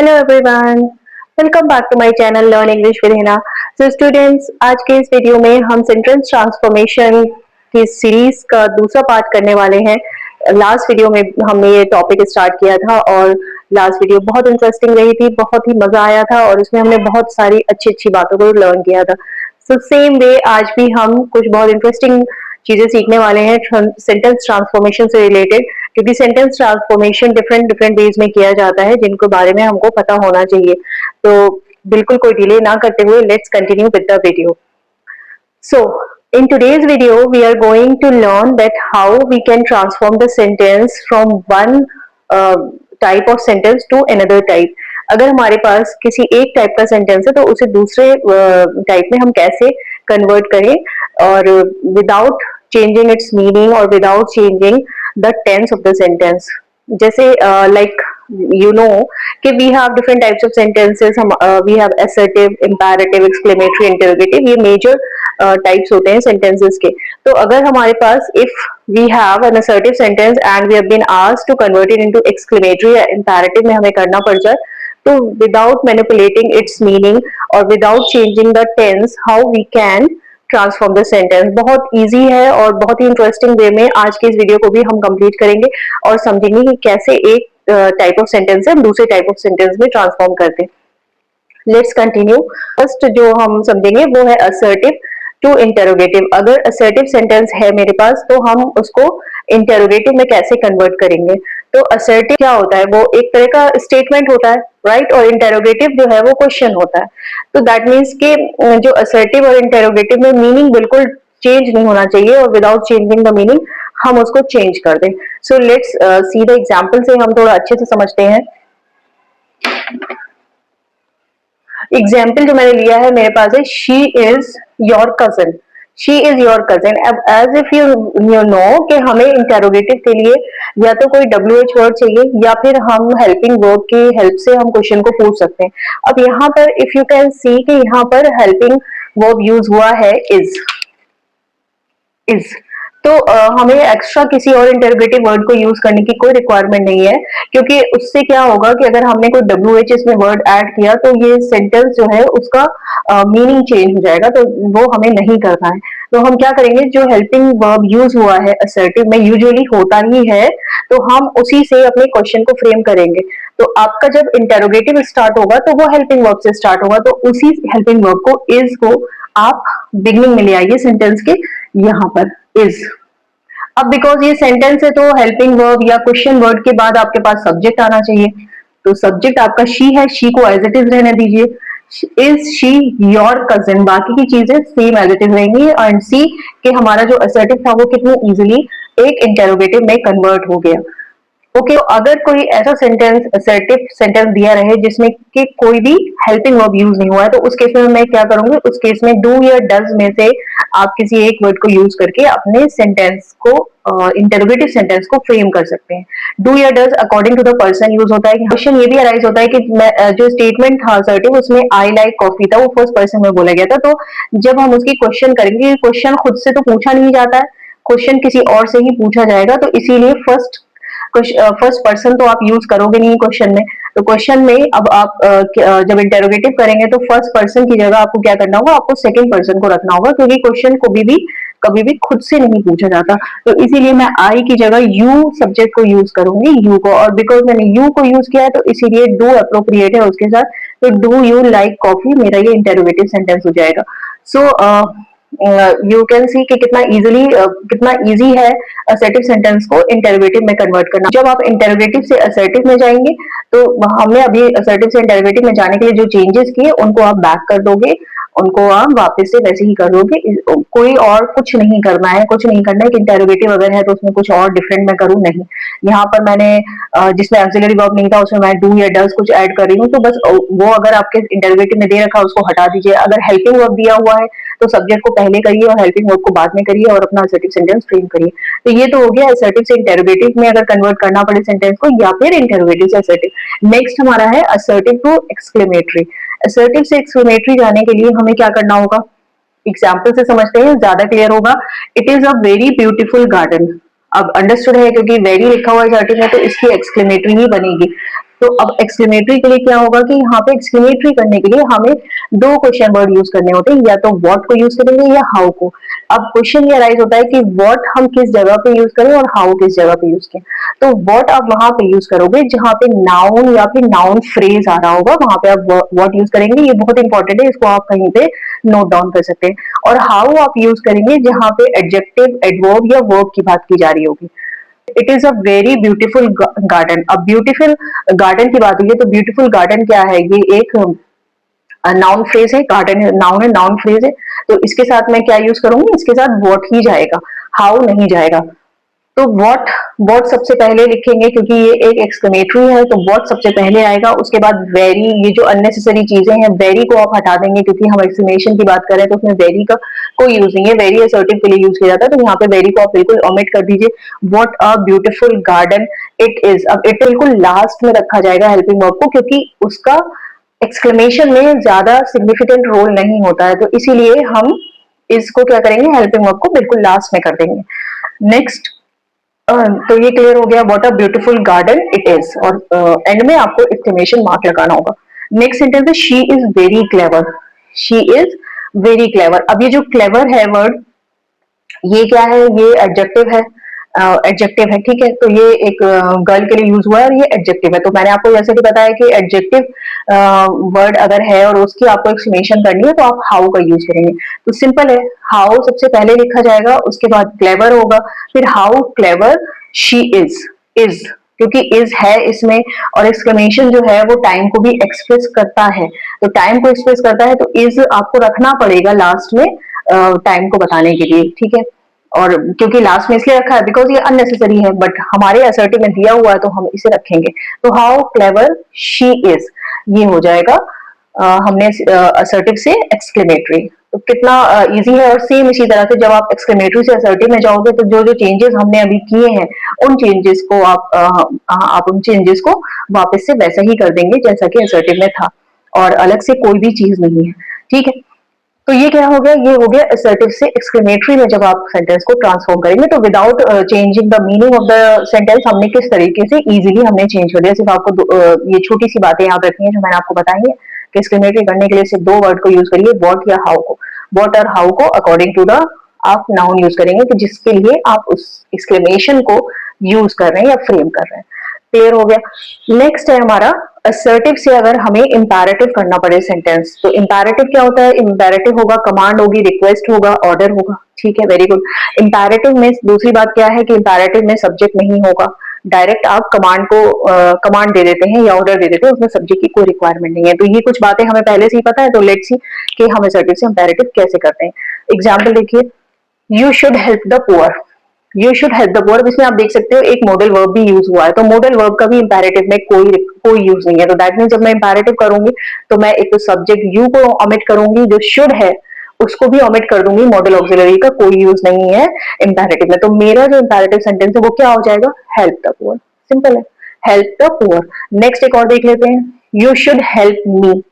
Hello everyone, welcome back to my channel learn English with Hina. So students, आज के इस video में हम सेंटेंस ट्रांसफॉर्मेशन की सीरीज का दूसरा पार्ट करने वाले हैं। लास्ट वीडियो में हमने ये टॉपिक स्टार्ट किया था और लास्ट वीडियो बहुत इंटरेस्टिंग रही थी, बहुत ही मजा आया था और उसमें हमने बहुत सारी अच्छी अच्छी बातों को लर्न किया था। सो सेम वे आज भी हम कुछ बहुत इंटरेस्टिंग चीजें सीखने वाले हैं सेंटेंस ट्रांसफॉर्मेशन से रिलेटेड, क्योंकि sentence transformation different different ways में किया जाता है जिनको बारे में हमको पता होना चाहिए। तो बिल्कुल कोई डिले ना करते हुए let's continue with the video. So, in today's video, we are going to learn that how we can transform the sentence from one uh, type of sentence to another type. अगर हमारे पास किसी एक type का sentence है तो उसे दूसरे type में हम कैसे कन्वर्ट करें और विदाउट चेंजिंग इट्स मीनिंग और without changing the tense of the sentence. जैसे लाइक you know कि we have different types of sentences, हम we have assertive, imperative, exclamatory, interrogative, ये major types होते हैं sentences के। तो अगर हमारे पास if we have an assertive sentence and we have been asked to convert it into exclamatory या imperative में हमें करना पड़ जाए, तो without manipulating its meaning और without changing the tense, how we can transform the sentence. बहुत easy है और बहुत ही इंटरेस्टिंग वे में आज की इस वीडियो को भी हम कंप्लीट करेंगे और समझेंगे कि कैसे एक टाइप ऑफ सेंटेंस है हम दूसरे टाइप ऑफ सेंटेंस में ट्रांसफॉर्म करते हैं। Let's continue. फर्स्ट जो हम समझेंगे वो है असर्टिव टू इंटेरोगेटिव। अगर असर्टिव सेंटेंस है मेरे पास तो हम उसको इंटेरोगेटिव में कैसे कन्वर्ट करेंगे। तो असर्टिव क्या होता है, वो एक तरह का स्टेटमेंट होता है, राइट, और इंटेरोगेटिव जो है वो क्वेश्चन होता है। तो दैट मीन्स कि जो असर्टिव और इंटेरोगेटिव में मीनिंग बिल्कुल चेंज नहीं होना चाहिए और विदाउट चेंजिंग द मीनिंग हम उसको चेंज कर दें। So let's see the example से हम थोड़ा अच्छे से समझते हैं। एग्जाम्पल जो मैंने लिया है मेरे पास है she is your cousin. She is your cousin. अब एज इफ यू नो कि हमें इंटेरोगेटिव के लिए या तो कोई WH वर्ड चाहिए या फिर हम हेल्पिंग वर्ब की हेल्प से हम क्वेश्चन को पूछ सकते हैं। अब यहाँ पर इफ यू कैन सी कि यहाँ पर हेल्पिंग वर्ब यूज हुआ है इज। तो हमें एक्स्ट्रा किसी और इंटरोगेटिव वर्ड को यूज करने की कोई रिक्वायरमेंट नहीं है, क्योंकि उससे क्या होगा कि अगर हमने कोई WH इसमें वर्ड ऐड किया तो ये सेंटेंस जो है उसका मीनिंग चेंज हो जाएगा, तो वो हमें नहीं करना है। तो हम क्या करेंगे, जो हेल्पिंग वर्ब यूज हुआ है असर्टिव में यूजुअली होता ही है, तो हम उसी से अपने क्वेश्चन को फ्रेम करेंगे। तो आपका जब इंटरोगेटिव स्टार्ट होगा तो वो हेल्पिंग वर्ब से स्टार्ट होगा, तो उसी हेल्पिंग वर्ब को इज को आप बिगनिंग में ले आइए सेंटेंस के यहाँ पर इज। अब बिकॉज ये सेंटेंस है तो हेल्पिंग वर्ब या क्वेश्चन वर्ड के बाद आपके पास सब्जेक्ट आना चाहिए। तो सब्जेक्ट आपका शी है, शी को एज इट इज रहने दीजिए। इज शी योर कजिन, बाकी की चीजें सेम एज इट इज रहेंगी। एंड सी कि हमारा जो असर्टिव था वो कितनी इजीली एक इंटेरोगेटिव में कन्वर्ट हो गया। ओके, तो अगर कोई ऐसा सेंटेंस असर्टिव सेंटेंस दिया रहे जिसमें कि कोई भी हेल्पिंग वर्ब यूज नहीं हुआ है, तो उस केस में मैं क्या करूंगी, उस केस में डू या डज में से आप किसी एक वर्ड को यूज करके अपने सेंटेंस को इंटरोगेटिव सेंटेंस को फ्रेम कर सकते हैं। डू या does according to the person use होता है। क्वेश्चन ये भी अराइज होता है कि जो स्टेटमेंट था असर्टिव उसमें आई लाइक कॉफी था, वो फर्स्ट पर्सन में बोला गया था। तो जब हम उसकी क्वेश्चन करेंगे, क्वेश्चन खुद से तो पूछा नहीं जाता है, क्वेश्चन किसी और से ही पूछा जाएगा, तो इसीलिए फर्स्ट पर्सन तो आप यूज करोगे नहीं क्वेश्चन में। तो क्वेश्चन में अब आप जब इंटेरोगेटिव करेंगे तो फर्स्ट पर्सन की जगह आपको क्या करना होगा, आपको सेकंड पर्सन को रखना होगा, क्योंकि क्वेश्चन को कभी भी खुद से नहीं पूछा जाता। तो इसीलिए मैं आई की जगह यू सब्जेक्ट को यूज करूंगी, यू को, और बिकॉज मैंने यू को यूज किया है तो इसीलिए डू अप्रोप्रिएट है उसके साथ। तो डू यू लाइक कॉफी मेरा ये इंटेरोगेटिव सेंटेंस हो जाएगा। सो यू कैन सी कि कितना इजी है असर्टिव सेंटेंस को इंटरोगेटिव में कन्वर्ट करना। जब आप इंटरोगेटिव से असर्टिव में जाएंगे तो हमने अभी असर्टिव से इंटरोगेटिव में जाने के लिए जो चेंजेस किए उनको आप बैक कर दोगे, उनको आप वापस से वैसे ही कर दोगे। कोई और कुछ नहीं करना है, कुछ नहीं करना है कि इंटरोगेटिव अगर है तो उसमें कुछ और डिफरेंट मैं करूं, नहीं। यहाँ पर मैंने जिसमें ऑक्सिलरी वर्ब नहीं था उसमें मैं डू या डज कुछ ऐड कर रही हूँ, तो बस वो अगर आपके इंटरोगेटिव में दे रखा है उसको हटा दीजिए। अगर हेल्पिंग वर्ब दिया हुआ है तो सब्जेक्ट को पहले करिए और हेल्पिंग वर्ब को बाद में करिए और अपना असर्टिव सेंटेंस फ्रेम करिए। तो ये तो हो गया असर्टिव से इंटरोगेटिव में अगर कन्वर्ट करना पड़े सेंटेंस को, या फिर इंटरोगेटिव से असर्टिव। नेक्स्ट हमारा है असर्टिव टू एक्सक्लेमेटरी। असर्टिव से एक्सक्लेमेटरी जाने के लिए हमें क्या करना होगा, एग्जाम्पल से समझते हैं, ज्यादा क्लियर होगा। It is a very beautiful garden. अब अंडरस्टूड है क्योंकि वेरी लिखा हुआ है असर्टिव में तो इसकी एक्सक्लेमेटरी ही बनेगी। तो अब एक्सक्लेमेटरी के लिए क्या होगा कि यहाँ पे एक्सक्लेमेटरी करने के लिए हमें दो क्वेश्चन वर्ड यूज करने होते हैं, या तो व्हाट को यूज करेंगे या हाउ को। अब क्वेश्चन ये राइज होता है कि व्हाट हम किस जगह पे यूज करें और हाउ किस जगह पे यूज करें। तो व्हाट आप वहां पे यूज करोगे जहां पे नाउन या फिर नाउन फ्रेज आ रहा होगा, वहां पे आप व्हाट यूज करेंगे। ये बहुत इंपॉर्टेंट है, इसको आप कहीं पे नोट डाउन कर सकते हैं। और हाउ आप यूज करेंगे जहां पे एडजेक्टिव, एडवर्ब या वर्ब की बात की जा रही होगी। It is a very beautiful garden. अब ब्यूटीफुल गार्डन की बात हुई है, तो ब्यूटीफुल गार्डन क्या है, ये एक नाउन फ्रेज है, गार्डन नाउन है, नाउन फ्रेज है। तो इसके साथ मैं क्या यूज करूंगी, इसके साथ व्हाट ही जाएगा, हाउ नहीं जाएगा। तो व्हाट, व्हाट सबसे पहले लिखेंगे क्योंकि ये एक एक्सक्लेमेटरी है, तो व्हाट सबसे पहले आएगा। उसके बाद वेरी, ये जो अननेसेसरी चीजें हैं, वेरी को आप हटा देंगे क्योंकि हम एक्सक्लेमेशन की बात कर रहे हैं, तो उसमें वेरी का कोई यूज नहीं है, वेरी असर्टिव के लिए यूज किया जाता है, तो यहाँ पे वेरी को आप बिल्कुल ओमिट कर दीजिए। What a beautiful garden it is. अब इट बिल्कुल लास्ट में रखा जाएगा हेल्पिंग वर्ब को, क्योंकि उसका एक्सक्लेमेशन में ज्यादा सिग्निफिकेंट रोल नहीं होता है, तो इसीलिए हम इसको क्या करेंगे, हेल्पिंग वर्ब को बिल्कुल लास्ट में कर देंगे। नेक्स्ट, तो ये क्लियर हो गया, what a beautiful garden it is, और एंड में आपको एक्सक्लेमेशन मार्क लगाना होगा। नेक्स्ट सेंटेंस है she is very clever. She is very clever. अब ये जो क्लेवर है वर्ड, ये क्या है, ये एडजेक्टिव है, एडजेक्टिव है, ठीक है। तो ये एक गर्ल के लिए यूज हुआ है और ये एडजेक्टिव है। तो मैंने आपको जैसे कि बताया कि एडजेक्टिव वर्ड अगर है और उसकी आपको एक्सप्लेनेशन करनी है तो आप हाउ का यूज करेंगे। तो सिंपल है, हाउ सबसे पहले लिखा जाएगा, उसके बाद क्लेवर होगा, फिर हाउ क्लेवर शी इज क्योंकि इज है इसमें, और एक्सक्लेमेशन जो है वो टाइम को भी एक्सप्रेस करता है, तो टाइम को एक्सप्रेस करता है, तो इज आपको रखना पड़ेगा लास्ट में टाइम को बताने के लिए, ठीक है। और क्योंकि लास्ट में इसलिए रखा है बिकॉज ये अननेसेसरी है, बट हमारे असर्टिव में दिया हुआ है तो हम इसे रखेंगे। तो हाउ क्लेवर शी इज, ये हो जाएगा हमने असर्टिव से एक्सक्लेमेटरी। तो कितना इजी है। और सेम इसी तरह से जब आप एक्सक्लेमेटरी से असर्टिव में जाओगे तो जो जो चेंजेस हमने अभी किए हैं उन चेंजेस को आप उन चेंजेस को वापस से वैसा ही कर देंगे जैसा कि असर्टिव में था, और अलग से कोई भी चीज नहीं है, ठीक है। तो ये क्या हो गया, ये हो गया असर्टिव से एक्सक्लेमेटरी में जब आप सेंटेंस को ट्रांसफॉर्म करेंगे, तो without changing the meaning of the sentence हमने किस तरीके से इजीली हमने चेंज कर दिया। सिर्फ आपको ये छोटी सी बातें याद रखनी है जो मैंने आपको बताई है कि एक्सक्लेमेटरी करने के लिए सिर्फ दो वर्ड को यूज करिए, व्हाट या हाउ को। व्हाट और हाउ को अकॉर्डिंग टू द आप नाउन यूज करेंगे कि जिसके लिए आप उस एक्सक्लेमेशन को यूज कर रहे हैं या फ्रेम कर रहे हैं। क्लियर हो गया। नेक्स्ट है हमारा असर्टिव से अगर हमें इंपैरेटिव करना पड़े सेंटेंस, तो इंपैरेटिव क्या होता है, इंपैरेटिव होगा कमांड होगी, रिक्वेस्ट होगा, ऑर्डर होगा, ठीक है, वेरी गुड। इंपैरेटिव में दूसरी बात क्या है कि इंपैरेटिव में सब्जेक्ट नहीं होगा, डायरेक्ट आप कमांड को कमांड दे देते हैं या ऑर्डर दे देते हैं, उसमें सब्जेक्ट की कोई रिक्वायरमेंट नहीं है। तो ये कुछ बातें हमें पहले से ही पता है, तो लेट्स सी कि हम असर्टिव से इंपैरेटिव कैसे करते हैं। एग्जाम्पल देखिए, you should help the poor. You should help the poor, इसमें आप देख सकते हो एक मॉडल वर्ब भी यूज हुआ है, तो मॉडल वर्ब का भी इंपैरेटिव में कोई यूज नहीं है। तो दैट मीन जब मैं इंपैरेटिव करूंगी तो मैं एक तो सब्जेक्ट यू को ओमिट करूंगी, जो शुड है उसको भी ओमिट कर दूंगी, मॉडल ऑक्सिलरी का कोई यूज नहीं है इंपैरेटिव में। तो मेरा जो इंपैरेटिव सेंटेंस है वो क्या हो जाएगा, हेल्प द पुअर, सिंपल है, हेल्प द पुअर। नेक्स्ट एक और देख लेते हैं, यू शुड हेल्प मी।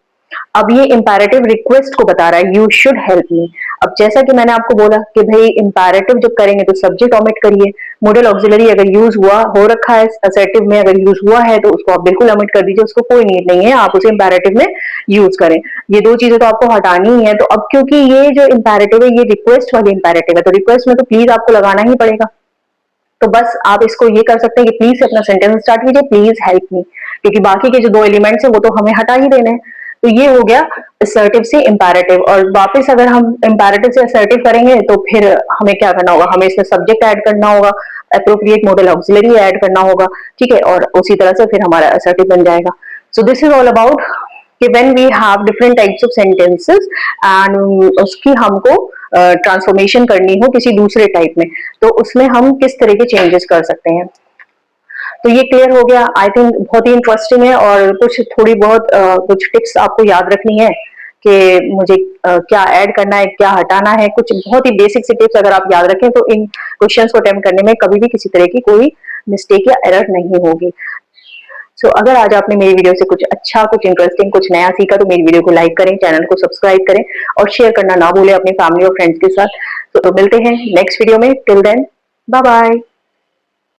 अब ये इंपैरेटिव रिक्वेस्ट को बता रहा है, यू शुड हेल्प मी। अब जैसा कि मैंने आपको बोला कि भाई इंपैरेटिव जब करेंगे तो सब्जेक्ट ओमिट करिए, मॉडल ऑक्सिलरी अगर यूज हुआ हो रखा है असर्टिव में, अगर यूज हुआ है तो उसको आप बिल्कुल ओमिट कर दीजिए, उसको कोई नीड नहीं है आप उसे इंपैरेटिव में यूज करें। ये दो चीजें तो आपको हटानी ही है। तो अब क्योंकि ये जो इंपैरेटिव है ये रिक्वेस्ट वाली इंपैरेटिव है, तो रिक्वेस्ट में तो प्लीज आपको लगाना ही पड़ेगा। तो बस आप इसको ये कर सकते हैं कि प्लीज से अपना सेंटेंस स्टार्ट कीजिए, प्लीज हेल्प मी, क्योंकि बाकी के जो दो एलिमेंट्स है वो तो हमें हटा ही देने हैं। तो ये हो गया असर्टिव से इंपैरेटिव। और वापस अगर हम इंपैरेटिव से असर्टिव करेंगे तो फिर हमें क्या करना होगा, हमें इसमें सब्जेक्ट ऐड करना होगा, अप्रोप्रिएट मॉडल ऑक्सिलरी ऐड करना होगा, ठीक है, और उसी तरह से फिर हमारा असर्टिव बन जाएगा। So this is all about कि when we have different types of sentences and उसकी हमको ट्रांसफॉर्मेशन करनी हो किसी दूसरे टाइप में, तो उसमें हम किस तरह के चेंजेस कर सकते हैं। तो ये क्लियर हो गया। आई थिंक बहुत ही इंटरेस्टिंग है, और कुछ थोड़ी बहुत कुछ टिप्स आपको याद रखनी है कि मुझे क्या ऐड करना है, क्या हटाना है, कुछ बहुत ही बेसिक से टिप्स अगर आप याद रखें तो इन क्वेश्चंस को अटेम्प्ट करने में कभी भी किसी तरह की कोई मिस्टेक या एरर नहीं होगी। सो अगर आज आपने मेरी वीडियो से कुछ अच्छा, कुछ इंटरेस्टिंग, कुछ नया सीखा तो मेरी वीडियो को लाइक करें, चैनल को सब्सक्राइब करें और शेयर करना ना भूलें अपनी फैमिली और फ्रेंड्स के साथ। तो मिलते हैं नेक्स्ट वीडियो में, टिल देन बाय बाय।